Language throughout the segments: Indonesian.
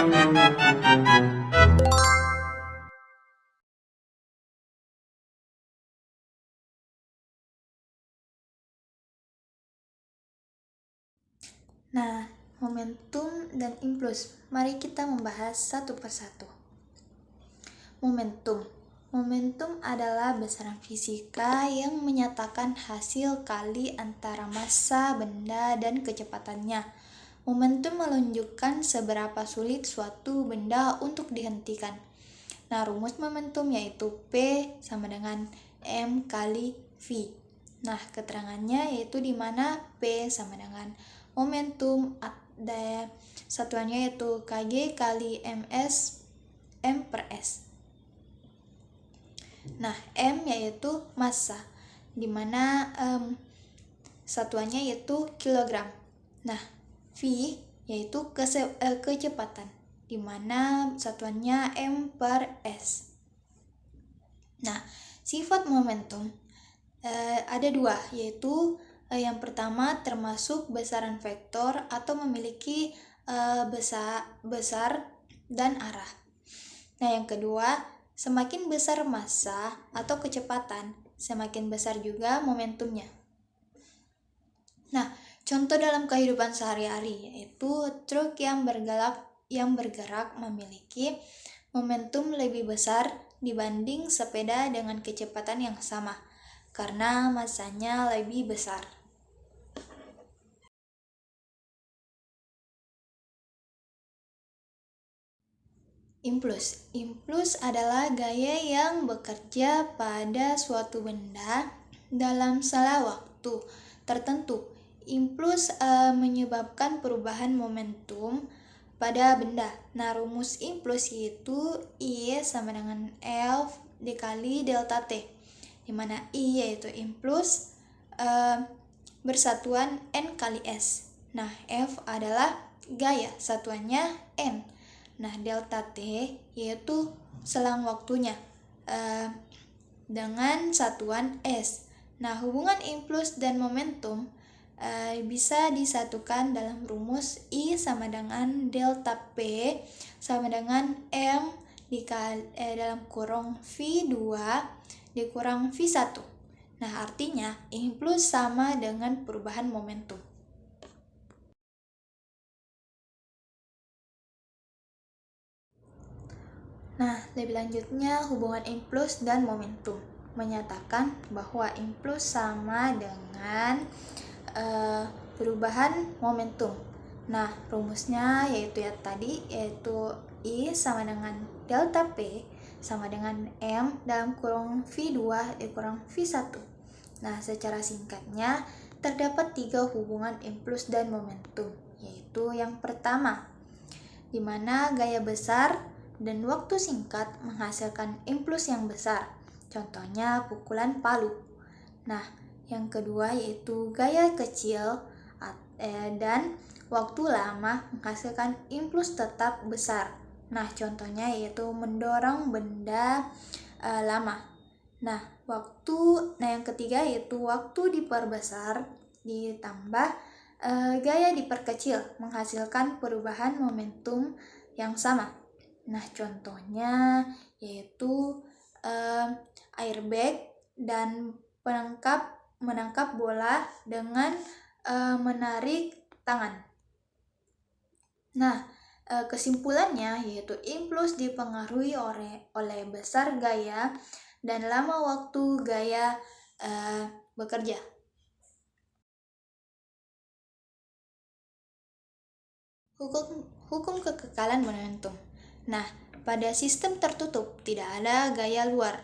Nah, momentum dan impuls. Mari kita membahas satu persatu. Momentum. Momentum adalah besaran fisika yang menyatakan hasil kali antara massa benda dan kecepatannya. Momentum menunjukkan seberapa sulit suatu benda untuk dihentikan. Nah, rumus momentum yaitu P sama dengan M kali V. Nah, keterangannya yaitu di mana P sama dengan momentum, ada satuannya yaitu kg kali ms m per s. Nah, m yaitu massa, di mana satuannya yaitu kilogram. Nah, v yaitu kecepatan, di mana satuannya m per s. Nah, sifat momentum ada dua, yaitu yang pertama termasuk besaran vektor atau memiliki besar dan arah. Nah, yang kedua, semakin besar massa atau kecepatan, semakin besar juga momentumnya. Nah, contoh dalam kehidupan sehari-hari yaitu truk yang bergerak memiliki momentum lebih besar dibanding sepeda dengan kecepatan yang sama karena massanya lebih besar. Impuls. Impuls adalah gaya yang bekerja pada suatu benda dalam salah waktu tertentu. Impuls menyebabkan perubahan momentum pada benda. Nah, rumus impuls yaitu I sama dengan F dikali delta T, di mana I yaitu impuls bersatuan N kali S. Nah, F adalah gaya, satuannya N. Nah, delta T yaitu selang waktunya dengan satuan S. Nah, hubungan impuls dan momentum bisa disatukan dalam rumus I sama dengan delta P sama dengan M dalam kurung V2 dikurang V1. Nah, artinya impuls sama dengan perubahan momentum. Nah, lebih lanjutnya hubungan impuls dan momentum menyatakan bahwa impuls sama dengan perubahan momentum. Nah, rumusnya yaitu I sama dengan delta P sama dengan M dalam kurung V2 dikurang V1. Nah, secara singkatnya terdapat 3 hubungan impuls dan momentum, yaitu yang pertama, di mana gaya besar dan waktu singkat menghasilkan impuls yang besar. Contohnya pukulan palu. Nah, yang kedua yaitu gaya kecil dan waktu lama menghasilkan impuls tetap besar. Nah, contohnya yaitu mendorong benda lama. Nah, yang ketiga yaitu waktu diperbesar ditambah gaya diperkecil menghasilkan perubahan momentum yang sama. Nah, contohnya yaitu airbag dan menangkap bola dengan menarik tangan. Nah, kesimpulannya yaitu impuls dipengaruhi oleh besar gaya dan lama waktu gaya bekerja. Hukum kekekalan momentum. Nah, pada sistem tertutup tidak ada gaya luar.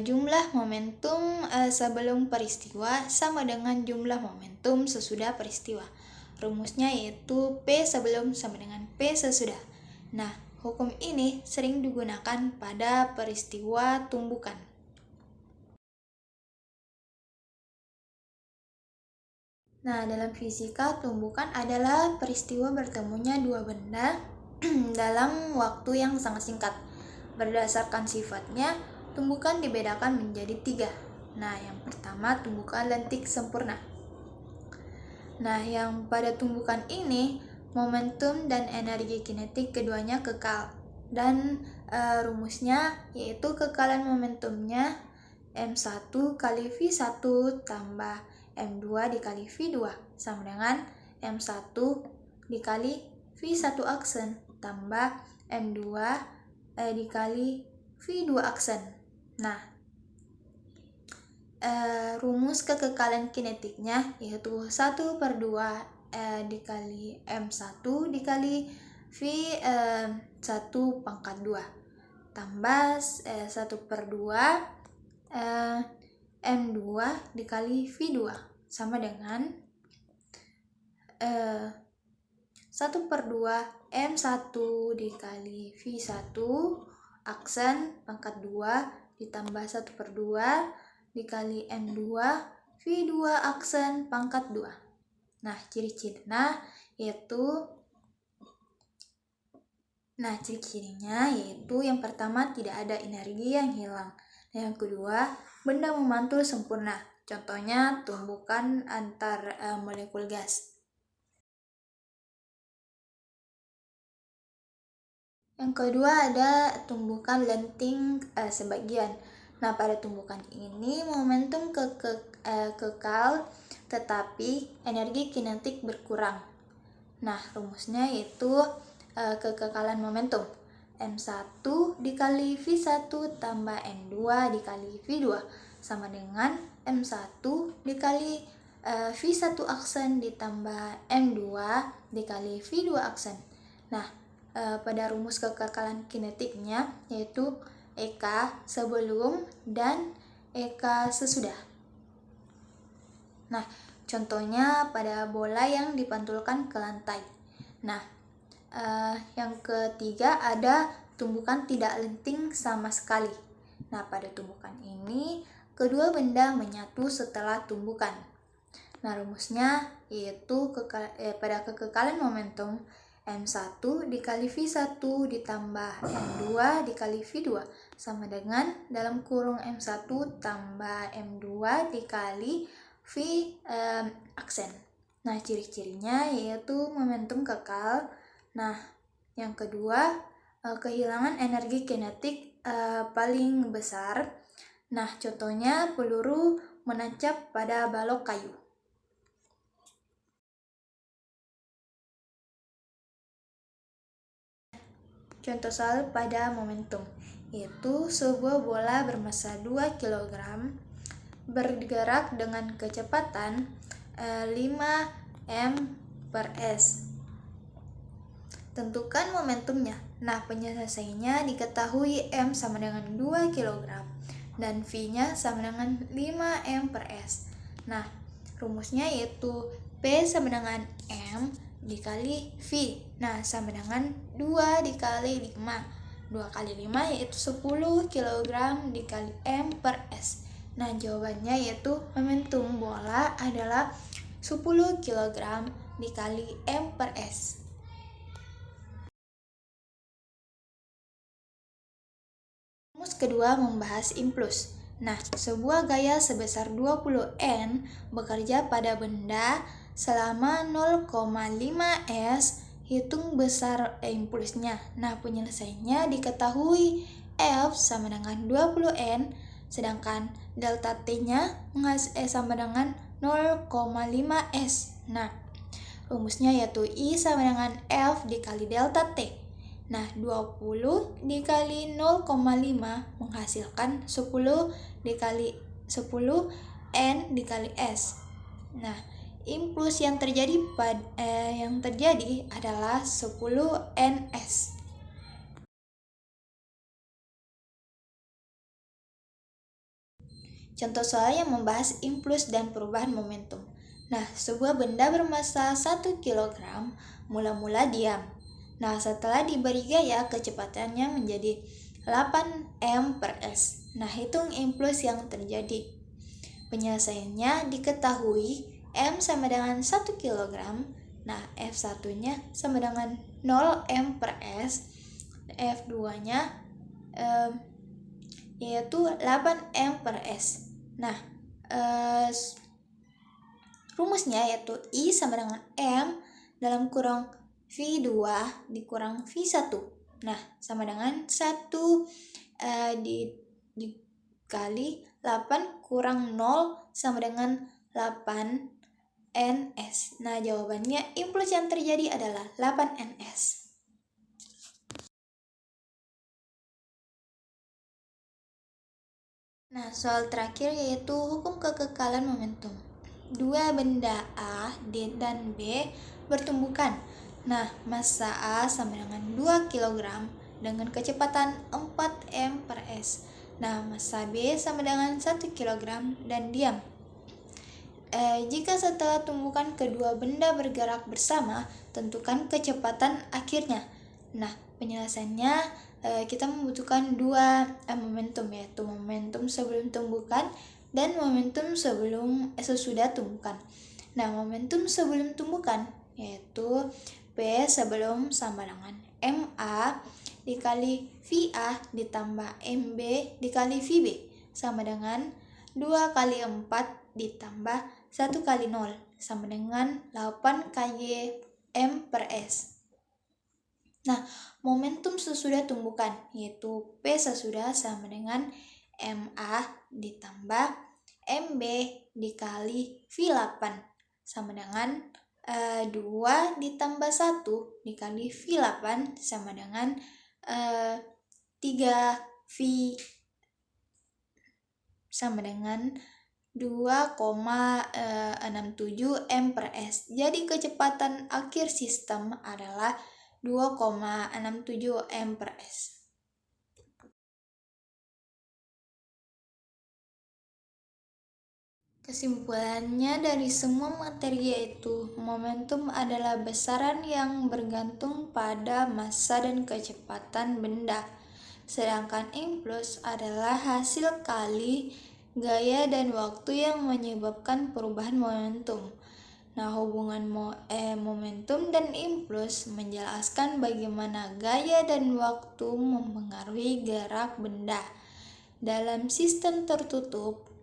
Jumlah momentum sebelum peristiwa sama dengan jumlah momentum sesudah peristiwa. Rumusnya yaitu P sebelum sama dengan P sesudah. Nah, hukum ini sering digunakan pada peristiwa tumbukan. Nah, dalam fisika, tumbukan adalah peristiwa bertemunya dua benda dalam waktu yang sangat singkat. Berdasarkan sifatnya, tumbukan dibedakan menjadi 3. Nah, yang pertama tumbukan lentik sempurna. Nah, yang pada tumbukan ini, momentum dan energi kinetik keduanya kekal. Dan rumusnya yaitu kekalan momentumnya M1 kali V1 tambah M2 dikali V2 sama dengan M1 dikali V1 aksen tambah M2 dikali V2 aksen. Nah, rumus kekekalan kinetiknya yaitu 1/2 dikali M1 dikali V1 pangkat 2 tambah 1/2 M2 dikali V2 sama dengan 1/2 M1 dikali V1 aksen pangkat 2 ditambah 1/2 dikali M2 V2 aksen pangkat 2. Nah, ciri-cirinya yaitu yang pertama tidak ada energi yang hilang. Yang kedua, benda memantul sempurna. Contohnya tumbukan antar molekul gas. Yang kedua ada tumbukan lenting sebagian. Nah, pada tumbukan ini momentum kekal tetapi energi kinetik berkurang. Nah, rumusnya yaitu kekekalan momentum M1 dikali V1 tambah M2 dikali V2 sama dengan M1 dikali V1 aksen ditambah M2 dikali V2 aksen. Nah, pada rumus kekekalan kinetiknya yaitu EK sebelum dan EK sesudah. Nah, contohnya pada bola yang dipantulkan ke lantai. Nah, yang ketiga ada tumbukan tidak lenting sama sekali. Nah, pada tumbukan ini kedua benda menyatu setelah tumbukan. Nah, rumusnya yaitu pada kekekalan momentum M1 dikali V1 ditambah M2 dikali V2 sama dengan dalam kurung M1 tambah M2 dikali V aksen. Nah, ciri-cirinya yaitu momentum kekal. Nah, yang kedua, kehilangan energi kinetik paling besar. Nah, contohnya peluru menancap pada balok kayu. Contoh soal pada momentum, yaitu sebuah bola bermassa 2 kg bergerak dengan kecepatan 5 m/s. Tentukan momentumnya. Nah, penyelesaiannya diketahui M sama dengan 2 kg dan V-nya sama dengan 5 m/s. Nah, rumusnya yaitu P sama dengan M dikali V. Nah, sama dengan 2 dikali 5. 2 kali 5 yaitu 10 kg dikali m/s. Nah, jawabannya yaitu momentum bola adalah 10 kg dikali m/s. Rumus kedua membahas impuls. Nah, sebuah gaya sebesar 20 N bekerja pada benda selama 0,5 S, hitung besar impulsnya. Nah, penyelesaiannya diketahui F sama dengan 20 N, sedangkan delta T-nya sama dengan 0,5 S. Nah, rumusnya yaitu I sama dengan F dikali delta T. Nah, 20 dikali 0,5 menghasilkan 10 dikali 10 N dikali S. Nah, impuls yang terjadi adalah 10 Ns. Contoh soal yang membahas impuls dan perubahan momentum. Nah, sebuah benda bermassa 1 kg mula-mula diam. Nah, setelah diberi gaya, kecepatannya menjadi 8 m/s. Nah, hitung impuls yang terjadi. Penyelesaiannya diketahui M sama dengan 1 kg. Nah, F1-nya sama dengan 0 m/s. F2-nya yaitu 8 m/s. Nah, rumusnya yaitu I sama dengan M dalam kurung V2 dikurang V1. Nah, sama dengan 1 dikali 8 kurang 0 sama dengan 8 ns. Nah, jawabannya impuls yang terjadi adalah 8 ns. Nah, soal terakhir yaitu hukum kekekalan momentum. Dua benda A, D, dan B bertumbukan. Nah, massa A sama dengan 2 kg dengan kecepatan 4 m per s. Nah, massa B sama dengan 1 kg dan diam. Jika setelah tumbukan kedua benda bergerak bersama, tentukan kecepatan akhirnya. Nah, penjelasannya kita membutuhkan dua momentum, yaitu momentum sebelum tumbukan dan momentum sesudah tumbukan. Nah, momentum sebelum tumbukan yaitu P sebelum sama dengan MA dikali VA ditambah MB dikali VB sama dengan 2 kali 4 ditambah 1 kali 0 sama dengan 8 kg M per S. Nah, momentum sesudah tumbukan yaitu P sesudah sama dengan MA ditambah MB dikali V8 sama dengan 2 ditambah 1 dikali V8 sama dengan 3V sama dengan 2,67 M per S. Jadi kecepatan akhir sistem adalah 2,67 M per S. Kesimpulannya dari semua materi yaitu momentum adalah besaran yang bergantung pada massa dan kecepatan benda. Sedangkan impuls adalah hasil kali gaya dan waktu yang menyebabkan perubahan momentum. Nah, hubungan momentum dan impuls menjelaskan bagaimana gaya dan waktu mempengaruhi gerak benda. Dalam sistem tertutup,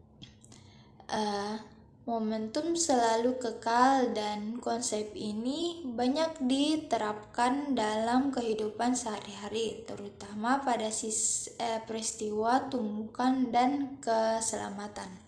momentum selalu kekal dan konsep ini banyak diterapkan dalam kehidupan sehari-hari, terutama pada peristiwa tumbukan dan keselamatan.